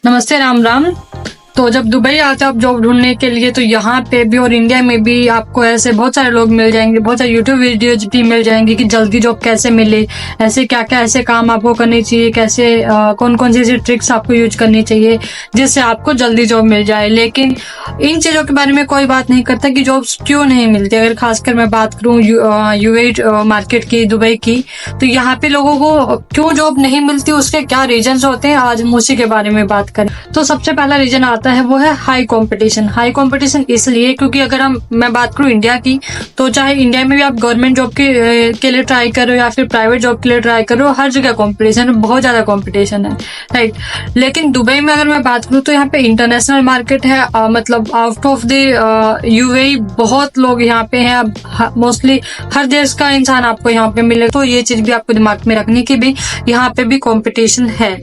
नमस्ते, राम राम। तो जब दुबई आते हो आप जॉब ढूंढने के लिए, तो यहाँ पे भी और इंडिया में भी आपको ऐसे बहुत सारे लोग मिल जाएंगे, बहुत सारे यूट्यूब वीडियोज भी मिल जाएंगे कि जल्दी जॉब कैसे मिले, ऐसे क्या क्या ऐसे काम आपको करने चाहिए, कैसे कौन कौन सी ऐसी ट्रिक्स आपको यूज करनी चाहिए जिससे आपको जल्दी जॉब मिल जाए। लेकिन इन चीज़ों के बारे में कोई बात नहीं करता कि जॉब्स क्यों नहीं मिलती। अगर खासकर मैं बात करूँ यूएई मार्केट की, दुबई की, तो यहाँ पे लोगों को क्यों जॉब नहीं मिलती, उसके क्या रीजन होते हैं, आज हम उसी के बारे में बात करें। तो सबसे पहला रीजन आता है वो है हाई कंपटीशन। हाई कंपटीशन इसलिए क्योंकि अगर मैं बात करूं इंडिया की, तो चाहे इंडिया में भी आप गवर्नमेंट जॉब के लिए ट्राई करो या फिर प्राइवेट जॉब के लिए ट्राई करो, हर जगह कंपटीशन है, बहुत ज्यादा कंपटीशन है, राइट। लेकिन दुबई में अगर मैं बात करूं तो यहाँ पे इंटरनेशनल मार्केट है, मतलब आउट ऑफ द यूएई बहुत लोग यहाँ पे हैं, मोस्टली हर देश का इंसान आपको यहाँ पे मिले। तो ये चीज भी आपको दिमाग में रखनी कि भी यहाँ पे भी कंपटीशन है,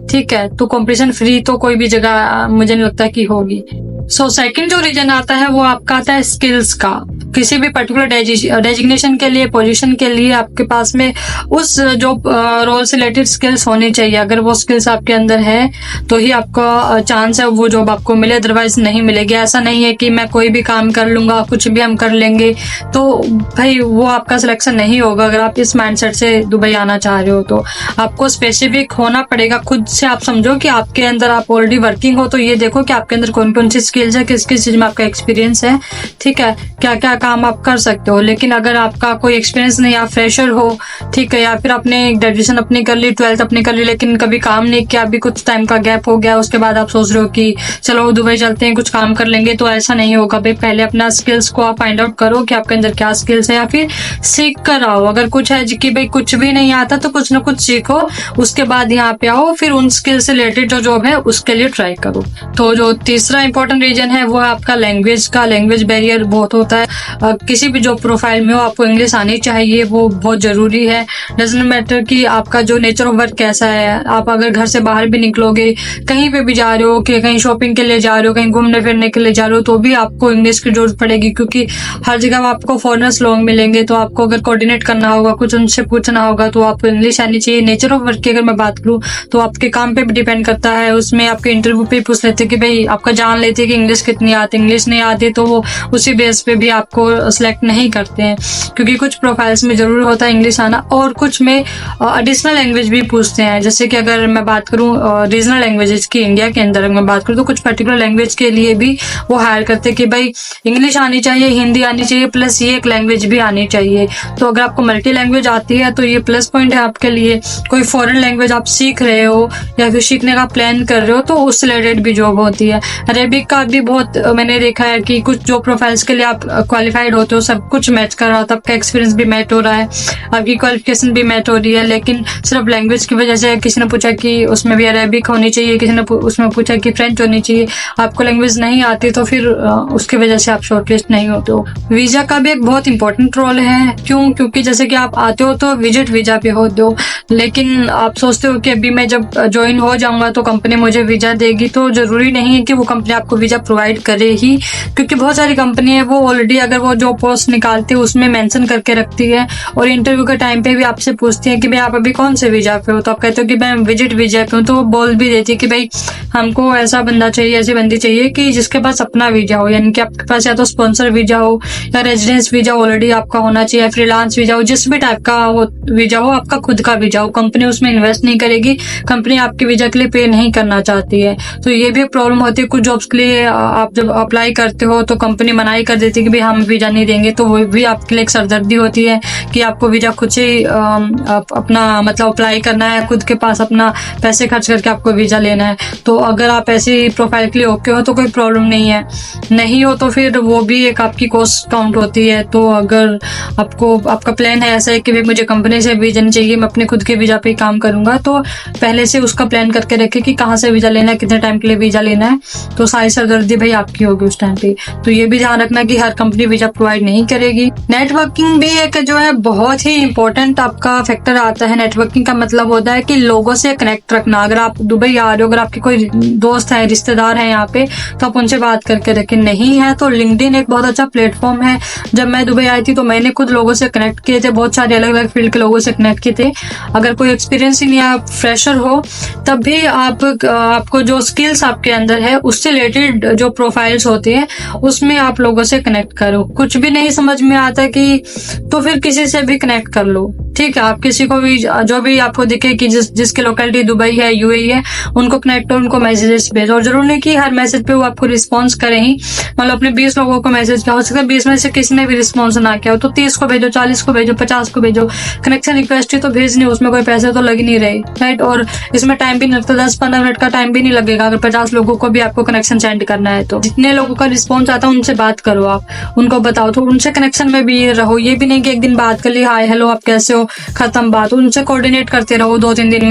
ठीक है। तो कंपटीशन फ्री तो कोई भी जगह मुझे नहीं लगता कि होगी। सेकंड जो रीजन आता है वो आपका आता है स्किल्स का। किसी भी पर्टिकुलर डेजिग्नेशन के लिए, पोजीशन के लिए आपके पास में उस जो रोल से रिलेटेड स्किल्स होनी चाहिए। अगर वो स्किल्स आपके अंदर है तो ही आपका चांस है वो जॉब आपको मिले, अदरवाइज नहीं मिलेगी। ऐसा नहीं है कि मैं कोई भी काम कर लूंगा, कुछ भी हम कर लेंगे, तो भाई वो आपका सिलेक्शन नहीं होगा। अगर आप इस माइंडसेट से दुबई आना चाह रहे हो तो आपको स्पेसिफिक होना पड़ेगा। खुद से आप समझो कि आपके अंदर, आप ऑलरेडी वर्किंग हो तो ये देखो कि आपके अंदर कौन कौन सी स्किल्स है, किस किस चीज में आपका एक्सपीरियंस है, ठीक है, क्या क्या काम आप कर सकते हो। लेकिन अगर आपका कोई एक्सपीरियंस नहीं, आप फ्रेशर हो, ठीक है, या फिर आपने ग्रेजुएशन अपनी कर ली, 12th अपनी कर ली, लेकिन कभी काम नहीं किया, अभी कुछ टाइम का गैप हो गया, उसके बाद आप सोच रहे हो कि चलो दुबई चलते हैं, कुछ काम कर लेंगे, तो ऐसा नहीं होगा भाई। पहले अपना स्किल्स को आप फाइंड आउट करो कि आपके अंदर क्या स्किल्स है, या फिर सीख कर आओ। अगर कुछ है कि भाई कुछ भी नहीं आता तो कुछ ना कुछ सीखो, उसके बाद यहाँ पे आओ, फिर उन स्किल से रिलेटेड जो जॉब है उसके लिए ट्राई करो। तो जो तीसरा इंपॉर्टेंट रीजन है वो है आपका लैंग्वेज का। लैंग्वेज बैरियर बहुत होता है। किसी भी जॉब प्रोफाइल में हो आपको इंग्लिश आनी चाहिए, वो बहुत जरूरी है। डजंट मैटर कि आपका जो नेचर ऑफ वर्क कैसा है, आप अगर घर से बाहर भी निकलोगे, कहीं पे भी जा रहे हो, कि कहीं शॉपिंग के लिए जा रहे हो, कहीं घूमने फिरने के लिए जा रहे हो, तो भी आपको इंग्लिश की जरूरत पड़ेगी, क्योंकि हर जगह आपको फॉरेनर्स लोग मिलेंगे। तो आपको अगर कोऑर्डिनेट करना होगा, कुछ उनसे पूछना होगा, तो आपको इंग्लिश आनी चाहिए। नेचर ऑफ वर्क की अगर मैं बात करूँ तो आपके काम पे भी डिपेंड करता है। उसमें आपके इंटरव्यू पे पूछ लेते कि भाई आपका जान लेते कि इंग्लिश कितनी आती। इंग्लिश नहीं आती तो वो उसी बेस पे भी आपको सिलेक्ट नहीं करते हैं, क्योंकि कुछ प्रोफाइल्स में जरूर होता है इंग्लिश आना, और कुछ में एडिशनल लैंग्वेज भी पूछते हैं। जैसे कि अगर मैं बात करूँ रीजनल लैंग्वेजेस की, इंडिया के अंदर मैं बात करूँ तो कुछ पर्टिकुलर लैंग्वेज के लिए भी वो हायर करते हैं कि भाई इंग्लिश आनी चाहिए, हिंदी आनी चाहिए, प्लस ये एक लैंग्वेज भी आनी चाहिए। तो अगर आपको मल्टी लैंग्वेज आती है तो ये प्लस पॉइंट है आपके लिए। कोई फॉरेन लैंग्वेज आप सीख रहे हो या फिर सीखने का प्लान कर रहे हो तो उससे रिलेटेड भी जॉब होती है। अरेबिक का भी बहुत मैंने देखा है कि कुछ जो प्रोफाइल्स के लिए आप क्वालिफाइड होते हो सब कुछ मैच कर रहा था, आपका एक्सपीरियंस भी मैच हो रहा है, आपकी क्वालिफिकेशन भी मैच हो रही है, लेकिन सिर्फ लैंग्वेज की वजह से किसी ने पूछा कि उसमें भी अरेबिक होनी चाहिए, किसी ने उसमें पूछा कि फ्रेंच होनी चाहिए, आपको लैंग्वेज नहीं आती तो फिर उसकी वजह से आप शॉर्टलिस्ट नहीं होते हो। वीजा का भी एक बहुत इंपॉर्टेंट रोल है। क्यों? क्योंकि जैसे कि आप आते हो तो विजिट वीजा पे होते हो, लेकिन आप सोचते हो कि अभी मैं जब ज्वाइन हो जाऊंगा तो कंपनी मुझे वीजा देगी। तो जरूरी नहीं है कि वो कंपनी आपको वीजा प्रोवाइड करे ही, क्योंकि बहुत सारी कंपनी है वो ऑलरेडी अगर वो जो पोस्ट निकालती है उसमें मेंशन करके रखती है, और इंटरव्यू के टाइम पे भी आपसे पूछती है कि भाई आप अभी कौन से वीजा पे हो। तो आप कहते हो कि मैं विजिट वीजा पे हूँ, तो वो बोल भी देती है कि भाई हमको ऐसा बंदा चाहिए, ऐसी बंदी चाहिए कि जिसके पास अपना वीजा हो, यानी कि आपके पास या तो स्पॉन्सर वीजा हो या रेजिडेंस वीजा ऑलरेडी आपका होना चाहिए, फ्रीलांस वीजा हो, जिस भी टाइप का वो वीजा हो, आपका खुद का वीजा हो। कंपनी उसमें इन्वेस्ट नहीं करेगी, कंपनी आपके वीजा के लिए पे नहीं करना चाहती है। तो ये भी एक प्रॉब्लम होती है कुछ जॉब्स के लिए। आप जब अप्लाई करते हो तो कंपनी मनाही कर देती है कि भाई हम वीजा नहीं देंगे, तो वो भी आपके लिए एक सरदर्दी होती है कि आपको वीजा खुद से अपना मतलब अप्लाई करना है, खुद के पास अपना पैसे खर्च करके आपको वीजा लेना है। तो अगर आप ऐसी प्रोफाइल के लिए ओके हो तो कोई प्रॉब्लम नहीं है, नहीं हो तो फिर वो भी एक आपकी कॉस्ट काउंट होती है। तो अगर आपका प्लान है ऐसा है कि भाई मुझे कंपनी से वीजा नहीं चाहिए, मैं अपने खुद के वीजा पे काम करूंगा, तो पहले से उसका प्लान करके रखे कि कहाँ से वीजा लेना है, कितने टाइम के लिए वीजा लेना है, तो सारी सरदर्दी भाई आपकी होगी उस टाइम पे। तो ये भी ध्यान रखना कि हर कंपनी वीजा प्रोवाइड नहीं करेगी। नेटवर्किंग भी एक जो है बहुत ही इंपॉर्टेंट आपका फैक्टर आता है। नेटवर्किंग का मतलब होता है कि लोगों से कनेक्ट रखना। अगर आप दुबई आ रहे हो, अगर आपकी कोई दोस्त है, रिश्तेदार है यहाँ पे, तो आप उनसे बात करके रखें। नहीं है तो लिंक्डइन एक बहुत अच्छा प्लेटफॉर्म है। जब मैं दुबई आई थी तो मैंने खुद लोगों से कनेक्ट किए थे, बहुत सारे अलग अलग फील्ड के लोगों से कनेक्ट किए थे। अगर कोई एक्सपीरियंस ही नहीं, आप फ्रेशर हो, तब भी आपको जो स्किल्स आपके अंदर है उससे रिलेटेड जो प्रोफाइल्स होती है उसमें आप लोगों से कनेक्ट करो। कुछ भी नहीं समझ में आता कि तो फिर किसी से भी कनेक्ट कर लो, ठीक है। आप किसी को भी जो भी आपको दिखे कि जिसकी लोकेलिटी दुबई है, यूएई है, उनको कनेक्ट करो, उनको मैसेजेस भेजो। और जरूर नहीं कि हर मैसेज पे वो आपको रिस्पॉन्स करें ही। मतलब अपने 20 लोगों को मैसेज किया, हो सकता है 20 में से किसी ने भी रिस्पॉन्स ना किया हो, तो 30 को भेजो, 40 को भेजो, 50 को भेजो। कनेक्शन रिक्वेस्ट ही तो भेजनी, उसमें कोई पैसे तो लग नहीं रहे, राइट। और इसमें टाइम भी नहीं लगता, 10-15 मिनट का टाइम भी नहीं लगेगा अगर 50 लोगों को भी आपको कनेक्शन सेंड करना है। तो जितने लोगों का रिस्पॉन्स आता है उनसे बात करो, आप उनको बताओ, तो उनसे कनेक्शन में भी रहो। ये भी नहीं कि एक दिन बात कर ली, हाय हेलो आप कैसे हो, खत्म बात। उनसे कोऑर्डिनेट करते रहो, 2-3 दिन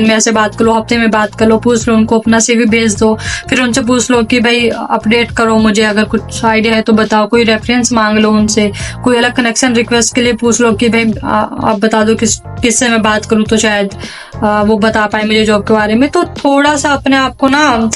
में ऐसे बात कर लो, हफ्ते में बात कर लो, पूछ लो उनको, अपना CV भेज दो। फिर उनसे पूछ लो कि भाई अपडेट करो मुझे, अगर कुछ आइडिया है तो बताओ। कोई रेफरेंस मांग लो उनसे, कोई अलग कनेक्शन रिक्वेस्ट के लिए पूछ लो कि भाई आप बता दो किससे मैं बात करूं तो शायद वो बता पाए मुझे जॉब के बारे में। तो थोड़ा सा अपने आप को ना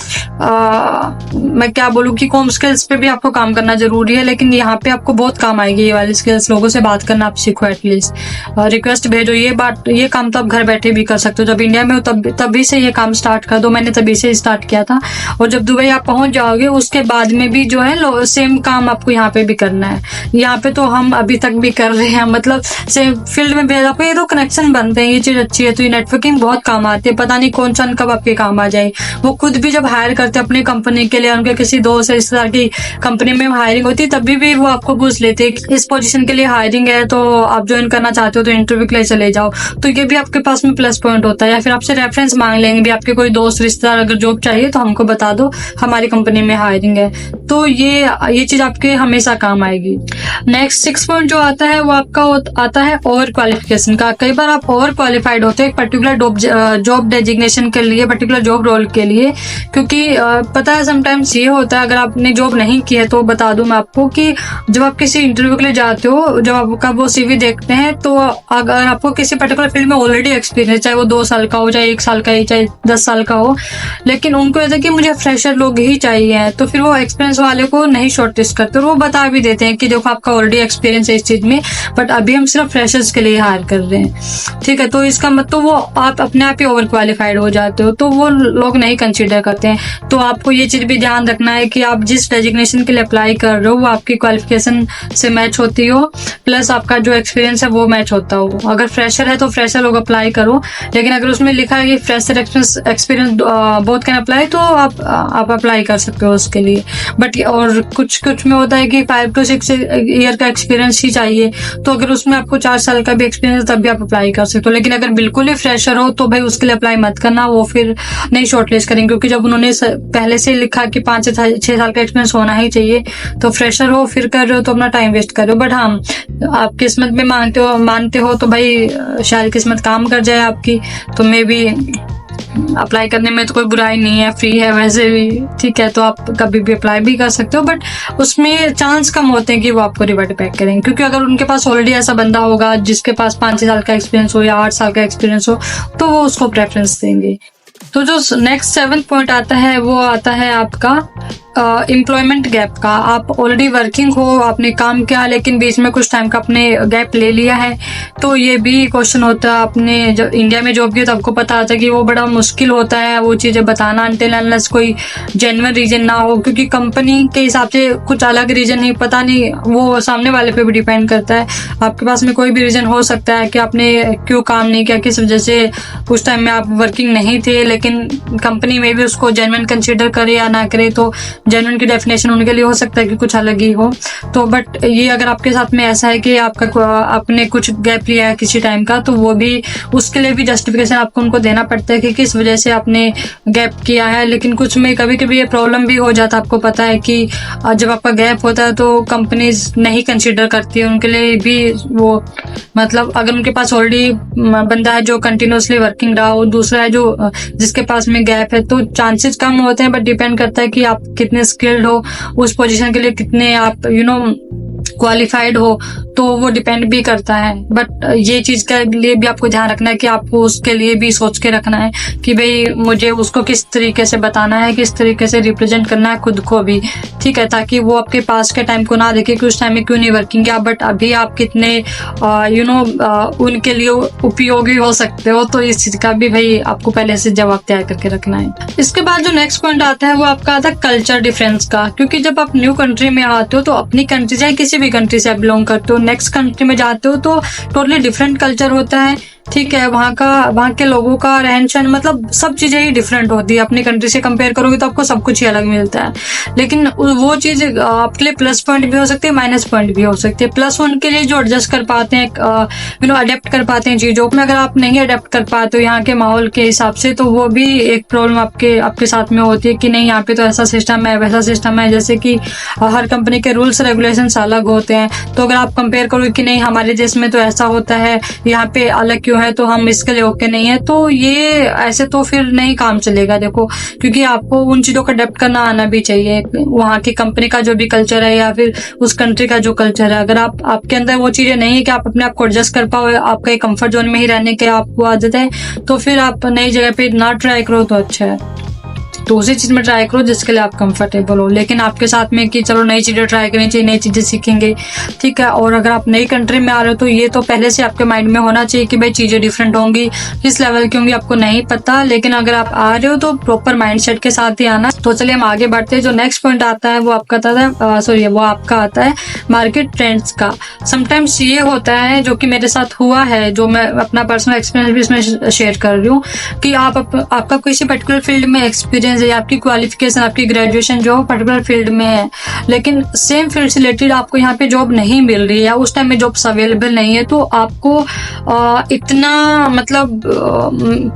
मैं क्या बोलूं कि कॉम स्किल्स पे भी आपको काम करना जरूरी है, लेकिन यहाँ पे आपको बहुत काम आएगी ये वाली स्किल्स। लोगों से बात करना आप सीखो, एटलीस्ट रिक्वेस्ट भेजो। ये काम तो आप घर बैठे भी कर सकते हो। जब इंडिया में हो तभी से ये काम स्टार्ट कर दो। मैंने तभी से स्टार्ट किया था। और जब दुबई आप पहुंच जाओगे उसके बाद में भी जो है सेम काम आपको यहाँ पे भी करना है। यहाँ पे तो हम अभी तक भी कर रहे हैं, मतलब सेम फील्ड में भी आपको ये तो कनेक्शन बनते हैं, ये चीज अच्छी है। तो ये नेटवर्किंग बहुत काम आती है, पता नहीं कौन सा कब आपके काम आ जाए। वो खुद भी जब हायर करते अपनी कंपनी के लिए, उनके किसी दोस्त इस तरह की कंपनी में हायरिंग होती है, तभी भी वो आपको पूछ लेते हैं इस पोजीशन के लिए हायरिंग है तो आप ज्वाइन करना चाहते हो तो इंटरव्यू के लिए चले जाओ। तो ये भी आपके पास में प्लस पॉइंट होता है। या फिर आपसे रेफरेंस मांग लेंगे भी, आपके कोई दोस्त रिश्तेदार अगर जॉब चाहिए तो हमको बता दो, हमारी कंपनी में हायरिंग है। तो ये चीज आपके हमेशा काम आएगी। नेक्स्ट 6 पॉइंट जो आता है वो आपका आता है ओवर क्वालिफिकेशन का। कई बार आप ओवर क्वालिफाइड होते हो एक पर्टिकुलर जॉब डेजिग्नेशन के लिए, पर्टिकुलर जॉब रोल के लिए। क्योंकि पता है समटाइम्स ये होता है, अगर आपने जॉब नहीं की है तो बता दूं मैं आपको कि जब आप किसी इंटरव्यू के लिए जाते हो, जब आपका वो CV देखते हैं, तो अगर आपको किसी पर्टिकुलर फील्ड में ऑलरेडी एक्सपीरियंस, चाहे वो 2 साल का हो, चाहे 1 साल का ही, चाहे 10 साल का हो, लेकिन उनको ऐसा कि मुझे फ्रेशर लोग ही चाहिए, तो फिर वो एक्सपीरियंस वाले को नहीं शॉर्टलिस्ट करते। और वो बता भी देते हैं कि देखो आपका ऑलरेडी एक्सपीरियंस है इस चीज में, बट अभी हम सिर्फ फ्रेशर्स के लिए हायर कर रहे हैं, ठीक है। तो इसका मतलब वो आप अपने आप ही ओवर क्वालिफाइड हो जाते हो, तो वो लोग नहीं कंसिडर करते हैं। तो आपको ये चीज भी ध्यान रखना है कि आप जिस डेजिग्नेशन के लिए अप्लाई कर रहे हो वो आपकी क्वालिफिकेशन से मैच होती हो, प्लस आपका जो एक्सपीरियंस है वो मैच होता हो। अगर फ्रेशर है तो फ्रेशर लोग अप्लाई करो, लेकिन अगर उसमें लिखा है कि fresher experience both can apply, तो आप अप्लाई कर सकते हो उसके लिए। बट और कुछ में होता है कि 5 to 6 ईयर का एक्सपीरियंस ही चाहिए, तो अगर उसमें आपको 4 साल का भी एक्सपीरियंस तब भी आप अप्लाई कर सकते हो। लेकिन अगर बिल्कुल ही फ्रेशर हो तो भाई उसके लिए अप्लाई मत करना, वो फिर नहीं शॉर्टलिस्ट करेंगे। क्योंकि जब उन्होंने पहले से लिखा कि 5 से 6 साल का एक्सपीरियंस होना ही चाहिए, तो फ्रेशर हो फिर कर रहे हो तो अपना टाइम वेस्ट कर रहे हो। बट हाँ, आप किस्मत में मानते हो तो भाई शायद किस्मत काम कर जाए आपकी, तो मे भी अप्लाई करने में तो कोई बुराई नहीं है, फ्री है वैसे भी, ठीक है। तो आप कभी भी अप्लाई भी कर सकते हो, बट उसमें चांस कम होते हैं कि वो आपको रिवर्ट बैक करेंगे। क्योंकि अगर उनके पास ऑलरेडी ऐसा बंदा होगा जिसके पास 5 साल का एक्सपीरियंस हो या 8 साल का एक्सपीरियंस हो, तो वो उसको प्रेफरेंस देंगे। तो जो नेक्स्ट 7th पॉइंट आता है वो आता है आपका एम्प्लॉयमेंट गैप का। आप ऑलरेडी वर्किंग हो, आपने काम किया, लेकिन बीच में कुछ टाइम का आपने गैप ले लिया है, तो ये भी क्वेश्चन होता है। आपने जब इंडिया में जॉब की तो आपको पता होता है कि वो बड़ा मुश्किल होता है वो चीज़ें बताना, अनटिल अनलेस कोई जेन्युइन रीजन ना हो। क्योंकि कंपनी के हिसाब से कुछ अलग रीजन नहीं, पता नहीं, वो सामने वाले पे भी डिपेंड करता है। आपके पास में कोई भी रीजन हो सकता है कि आपने क्यों काम नहीं किया, किस वजह से उस टाइम में आप वर्किंग नहीं थे, लेकिन कंपनी में भी उसको जेन्युइन कंसिडर करे या ना करे, तो जेन्युइन की डेफिनेशन उनके लिए हो सकता है कि कुछ अलग ही हो। तो बट ये अगर आपके साथ में ऐसा है कि आपने कुछ गैप लिया है किसी टाइम का, तो वो भी उसके लिए भी जस्टिफिकेशन आपको उनको देना पड़ता है कि किस वजह से आपने गैप किया है। लेकिन कुछ में कभी कभी ये प्रॉब्लम भी हो जाता है। आपको पता है कि जब आपका गैप होता है तो कंपनीज नहीं कंसिडर करती है, उनके लिए भी वो मतलब अगर उनके पास ऑलरेडी बंदा है जो कंटिन्यूसली वर्किंग रहा हो, दूसरा है जो जिसके पास में गैप है, तो चांसेस कम होते हैं। बट डिपेंड करता है कि आप कितने स्किल्ड हो, उस पोजीशन के लिए कितने आप क्वालिफाइड हो। तो वो डिपेंड भी करता है। बट ये चीज के लिए भी आपको ध्यान रखना है कि आपको उसके लिए भी सोच के रखना है कि भाई मुझे उसको किस तरीके से बताना है, किस तरीके से रिप्रेजेंट करना है खुद को भी, ठीक है, ताकि वो आपके पास के टाइम को ना देखे कि उस टाइम में क्यों नहीं वर्किंग किया, बट अभी आप कितने उनके लिए उपयोगी हो सकते हो। तो इस चीज का भी भाई आपको पहले से जवाब तैयार करके रखना है। इसके बाद जो नेक्स्ट पॉइंट आता है वो आपका आता है कल्चर डिफरेंस का, क्योंकि जब आप न्यू कंट्री में आते हो तो अपनी कंट्री चाहे किसी भी कंट्री से आप बिलोंग करते हो, नेक्स्ट कंट्री में जाते हो तो टोटली डिफरेंट कल्चर होता है, ठीक है। वहाँ के लोगों का रहन सहन, मतलब सब चीजें ही डिफरेंट होती है। अपनी कंट्री से कंपेयर करोगे तो आपको सब कुछ ही अलग मिलता है, लेकिन वो चीज आपके लिए प्लस पॉइंट भी हो सकती है, माइनस पॉइंट भी हो सकती है। प्लस उनके लिए जो एडजस्ट कर पाते हैं, अडेप्ट कर पाते हैं चीजों में, अगर आप नहीं अडेप्ट कर पाते हो यहाँ के माहौल के हिसाब से तो वो भी एक प्रॉब्लम आपके साथ में होती है कि नहीं यहाँ पे तो ऐसा सिस्टम है, वैसा सिस्टम है। जैसे कि हर कंपनी के रूल्स रेगुलेशंस अलग होते हैं, तो अगर आप कंपेयर करोगे कि नहीं हमारे देश में तो ऐसा होता है, यहाँ पे अलग क्यों है, तो हम इसके लिए ओके नहीं है, तो ये ऐसे तो फिर नहीं काम चलेगा। देखो, क्योंकि आपको उन चीजों को अडेप्ट करना आना भी चाहिए, वहाँ की कंपनी का जो भी कल्चर है या फिर उस कंट्री का जो कल्चर है। अगर आपके अंदर वो चीजें नहीं है कि आप अपने आप को एडजस्ट कर पाओ, आपका एक कंफर्ट जोन में ही रहने की आपको आदत है, तो फिर आप नई जगह पे ना ट्राई करो तो अच्छा है। तो उसी चीज में ट्राई करो जिसके लिए आप कंफर्टेबल हो, लेकिन आपके साथ में कि चलो नई चीजें ट्राई करनी चाहिए, नई चीजें सीखेंगे, ठीक है। और अगर आप नई कंट्री में आ रहे हो तो ये तो पहले से आपके माइंड में होना चाहिए कि भाई चीजें डिफरेंट होंगी, किस लेवल की होंगी आपको नहीं पता, लेकिन अगर आप आ रहे हो तो प्रॉपर माइंडसेट के साथ ही आना। तो चलिए हम आगे बढ़ते हैं। जो नेक्स्ट पॉइंट आता है वो आपका आता है मार्केट ट्रेंड्स का। समटाइम्स ये होता है, जो कि मेरे साथ हुआ है, जो मैं अपना पर्सनल एक्सपीरियंस भी इसमें शेयर कर रही हूँ, कि आपका किसी पर्टिकुलर फील्ड में एक्सपीरियंस है, आपकी क्वालिफिकेशन, आपकी ग्रेजुएशन जो पर्टिकुलर फील्ड में है, लेकिन सेम फील्ड से रिलेटेड आपको यहाँ पे जॉब नहीं मिल रही है, उस टाइम में जॉब्स अवेलेबल नहीं है, तो आपको इतना मतलब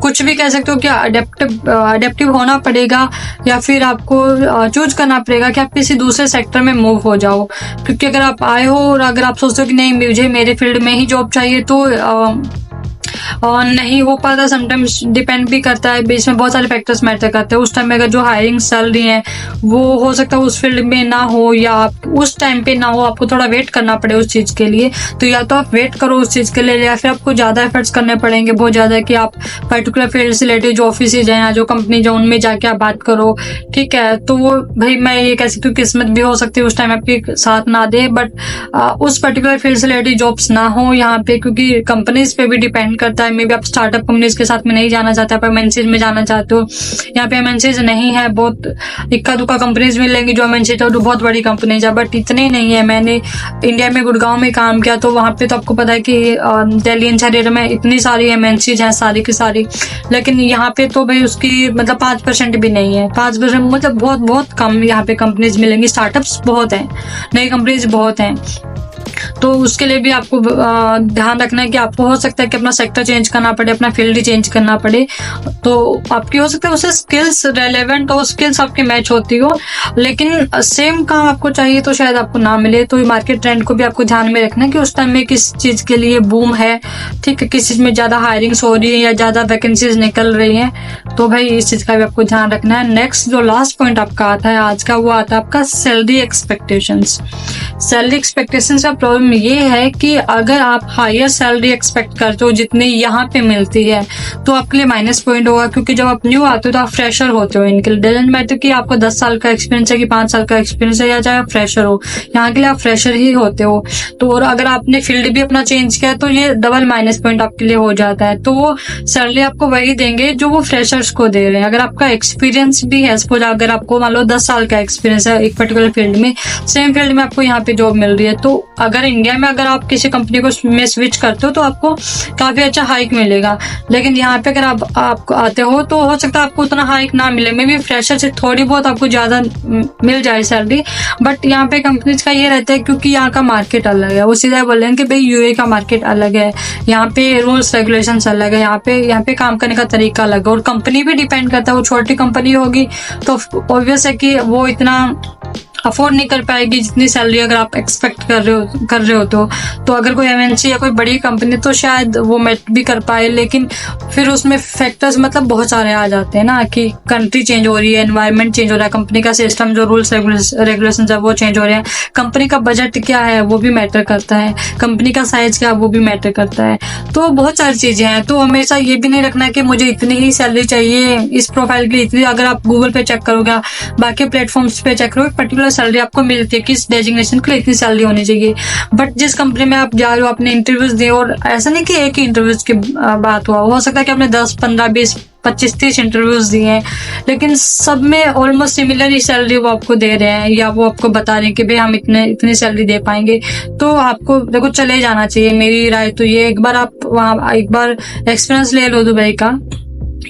कुछ भी कह सकते हो कि अडेप्टिव होना पड़ेगा, या फिर आपको चूज करना पड़ेगा कि आप किसी दूसरे सेक्टर में मूव हो जाओ। क्योंकि अगर आप आए हो और अगर आप सोचते हो कि नहीं मुझे मेरे फील्ड में ही जॉब चाहिए, तो नहीं हो पाता। समटाइम्स डिपेंड भी करता है, बीच में बहुत सारे फैक्टर्स मैटर करते हैं। उस टाइम में अगर जो हायरिंग चल रही है वो हो सकता है उस फील्ड में ना हो, या आप उस टाइम पे ना हो, आपको थोड़ा वेट करना पड़े उस चीज के लिए। तो या तो आप वेट करो उस चीज के लिए, या फिर आपको ज्यादा एफर्ट्स करने पड़ेंगे, बहुत ज्यादा, कि आप पर्टिकुलर फील्ड से रिलेटेड जो ऑफिस है या जो कंपनी जो उनमें जाके आप बात करो, ठीक है। तो वो भाई मैं ये कह सकती हूँ किस्मत भी हो सकती है उस टाइम आपके साथ ना दे, बट उस पर्टिकुलर फील्ड से रिलेटेड जॉब्स ना हो यहाँ पे, क्योंकि कंपनीज पे भी डिपेंड करता है। मे बी आप स्टार्टअप कंपनीज के साथ में नहीं जाना चाहते, आप एमएनसीज में जाना चाहते हो, यहाँ पे एमएनसीज नहीं है, बहुत इक्का दुक्का कंपनीज मिलेंगी जो एमएनसी तो बहुत बड़ी कंपनीज है, बट इतने नहीं है। मैंने इंडिया में गुड़गांव में काम किया, तो वहाँ पे तो आपको पता है कि दिल्ली एनसीआर में इतनी सारी एमएनसीज हैं, सारी की सारी, लेकिन यहाँ पे तो भाई उसकी मतलब 5% भी नहीं है। 5% मतलब बहुत बहुत कम यहाँ पे कंपनीज मिलेंगी। स्टार्टअप्स बहुत हैं, नई कंपनीज बहुत हैं, तो उसके लिए भी आपको ध्यान रखना है कि आपको हो सकता है कि अपना सेक्टर चेंज करना पड़े, अपना फील्ड ही चेंज करना पड़े। तो आपकी हो सकता है उससे स्किल्स रेलेवेंट हो, स्किल्स आपकी मैच होती हो, लेकिन सेम काम आपको चाहिए तो शायद आपको ना मिले। तो मार्केट ट्रेंड को भी आपको ध्यान में रखना है कि उस टाइम में किस चीज के लिए बूम है, ठीक है, किस चीज में ज्यादा हायरिंग्स हो रही है या ज्यादा वैकेंसीज निकल रही है। तो भाई इस चीज का भी आपको ध्यान रखना है। नेक्स्ट जो लास्ट पॉइंट आपका आता है आज का, वो आता है आपका सैलरी एक्सपेक्टेशंस। सैलरी एक्सपेक्टेशंस का प्रॉब्लम ये है कि अगर आप हायर सैलरी एक्सपेक्ट करते हो जितनी यहाँ पे मिलती है, तो आपके लिए माइनस पॉइंट होगा। क्योंकि जब आप न्यू आते हो तो आप फ्रेशर होते हो, इनके लिए डजंट मैटर कि आपको 10 साल का एक्सपीरियंस है कि 5 साल का एक्सपीरियंस है, या चाहे आप फ्रेशर हो, यहाँ के लिए आप फ्रेशर ही होते हो। तो और अगर आपने फील्ड भी अपना चेंज किया तो ये डबल माइनस पॉइंट आपके लिए हो जाता है। तो वो सैलरी आपको वही देंगे जो वो फ्रेशर्स को दे रहे हैं। अगर आपका एक्सपीरियंस भी है, सपोज अगर आपको मान लो 10 साल का एक्सपीरियंस है एक पर्टिकुलर फील्ड में, सेम फील्ड में आपको यहाँ पे जॉब मिल रही है, तो अगर इंडिया में अगर आप किसी कंपनी को में स्विच करते हो तो आपको काफी अच्छा हाइक मिलेगा। लेकिन यहाँ पे अगर आप आते हो तो हो सकता है आपको उतना हाइक ना मिले, मे बी फ्रेशर से थोड़ी बहुत आपको ज्यादा मिल जाए सैलरी। बट यहाँ पे कंपनीज का ये रहता है क्योंकि यहाँ का मार्केट अलग है, वो सीधा बोल रहे हैं कि भाई यूए का मार्केट अलग है, यहाँ पे रूल्स रेगुलेशंस अलग है, यहाँ पे काम करने का तरीका अलग है, और कंपनी भी डिपेंड करता है। वो छोटी कंपनी होगी तो ऑब्वियस है कि वो इतना अफोर्ड नहीं कर पाएगी जितनी सैलरी अगर आप एक्सपेक्ट कर रहे हो तो अगर कोई एमएनसी या कोई बड़ी कंपनी तो शायद वो मेट भी कर पाए, लेकिन फिर उसमें फैक्टर्स मतलब बहुत सारे आ जाते हैं ना, कि कंट्री चेंज हो रही है, एनवायरनमेंट चेंज हो रहा है, कंपनी का सिस्टम जो रूल्स रेगुलेशन है वो चेंज हो रहे हैं, कंपनी का बजट क्या है वो भी मैटर करता है, कंपनी का साइज क्या है वो भी मैटर करता है। तो बहुत सारी चीजें हैं। तो हमेशा ये भी नहीं रखना कि मुझे इतनी ही सैलरी चाहिए इस प्रोफाइल के लिए इतनी। अगर आप गूगल पे चेक करोगे, बाकी प्लेटफॉर्म्स पे चेक करोगे, पर्टिकुलर सैलरी आपको मिलती है, किस डेजिग्नेशन के लिए इतनी सैलरी होनी चाहिए। बट जिस कंपनी में आप जा रहे हो, अपने इंटरव्यूज दिए, और ऐसा नहीं कि एक ही इंटरव्यूज की बात हो सकता है कि आपने 10, 15, 20, 25, 30 इंटरव्यूज दिए हैं, लेकिन सब में ऑलमोस्ट सिमिलर ही सैलरी वो आपको दे रहे हैं, या वो आपको बता रहे हैं कि भाई हम इतनी सैलरी दे पाएंगे। तो आपको देखो चले जाना चाहिए, मेरी राय तो ये, एक बार आप वहाँ एक बार एक्सपीरियंस ले लो दुबई का,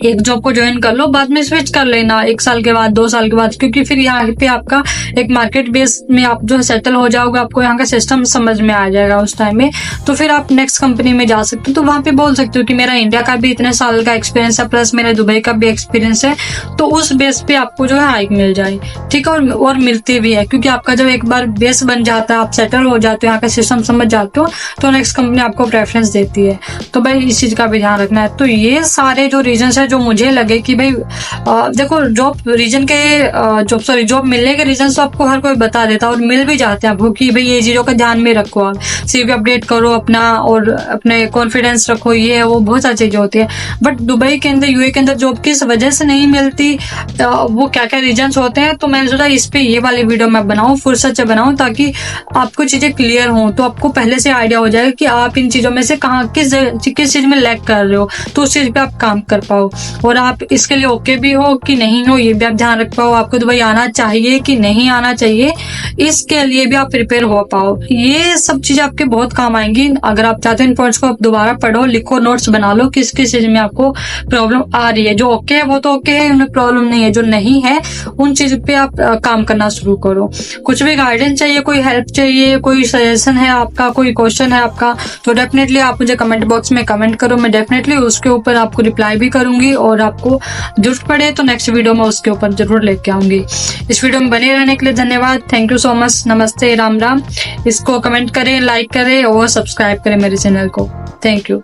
एक जॉब को ज्वाइन कर लो, बाद में स्विच कर लेना 1 साल के बाद, 2 साल के बाद, क्योंकि फिर यहाँ पे आपका एक मार्केट बेस में आप जो सेटल हो जाओगे, आपको यहाँ का सिस्टम समझ में आ जाएगा उस टाइम में, तो फिर आप नेक्स्ट कंपनी में जा सकते हो। तो वहाँ पे बोल सकते हो कि मेरा इंडिया का भी इतने साल का एक्सपीरियंस है, प्लस मेरा दुबई का भी एक्सपीरियंस है, तो उस बेस पे आपको जो है हाइक मिल जाए, ठीक है। और मिलती भी है, क्योंकि आपका जब एक बार बेस बन जाता है, आप सेटल हो जाते हो, यहाँ का सिस्टम समझ जाते हो, तो नेक्स्ट कंपनी आपको प्रेफरेंस देती है। तो भाई इस चीज का भी ध्यान रखना है। तो ये सारे जो रीजन है जो मुझे लगे कि भाई देखो जॉब मिलने के रीजन तो आपको हर कोई बता देता है, और मिल भी जाते हैं आपको, कि भाई ये चीजों का ध्यान में रखो, आप सीवी अपडेट करो अपना, और अपने कॉन्फिडेंस रखो, ये वो बहुत सारी चीजें होती है। बट दुबई के अंदर, यूए के अंदर जॉब किस वजह से नहीं मिलती, वो क्या क्या रीजन होते हैं, तो मैंने सोचा इस पे ये वाली वीडियो मैं बनाऊं, फुर्सत से बनाऊं, ताकि आपको चीजें क्लियर हों, तो आपको पहले से आइडिया हो जाएगा कि आप इन चीजों में से किस चीज में लैग कर रहे हो, तो उस चीज पे आप काम कर पाओ, और आप इसके लिए ओके भी हो कि नहीं हो, ये भी आप ध्यान रख पाओ, आपको दुबई आना चाहिए कि नहीं आना चाहिए, इसके लिए भी आप प्रिपेयर हो पाओ। ये सब चीजें आपके बहुत काम आएंगी। अगर आप चाहते हो इन पॉइंट्स को आप दोबारा पढ़ो, लिखो, नोट्स बना लो, किस किस चीज में आपको प्रॉब्लम आ रही है। जो ओके है वो तो ओके है, उन्हें प्रॉब्लम नहीं है, जो नहीं है उन चीज पे आप काम करना शुरू करो। कुछ भी गाइडेंस चाहिए, कोई हेल्प चाहिए, कोई सजेशन है आपका, कोई क्वेश्चन है आपका, तो डेफिनेटली आप मुझे कमेंट बॉक्स में कमेंट करो, मैं डेफिनेटली उसके ऊपर आपको रिप्लाई भी करूंगी, और आपको जरूरत पड़े तो नेक्स्ट वीडियो में उसके ऊपर जरूर लेके आऊंगी। इस वीडियो में बने रहने के लिए धन्यवाद, थैंक यू सो मच, नमस्ते, राम राम। इसको कमेंट करें, लाइक करें और सब्सक्राइब करें मेरे चैनल को। Thank you.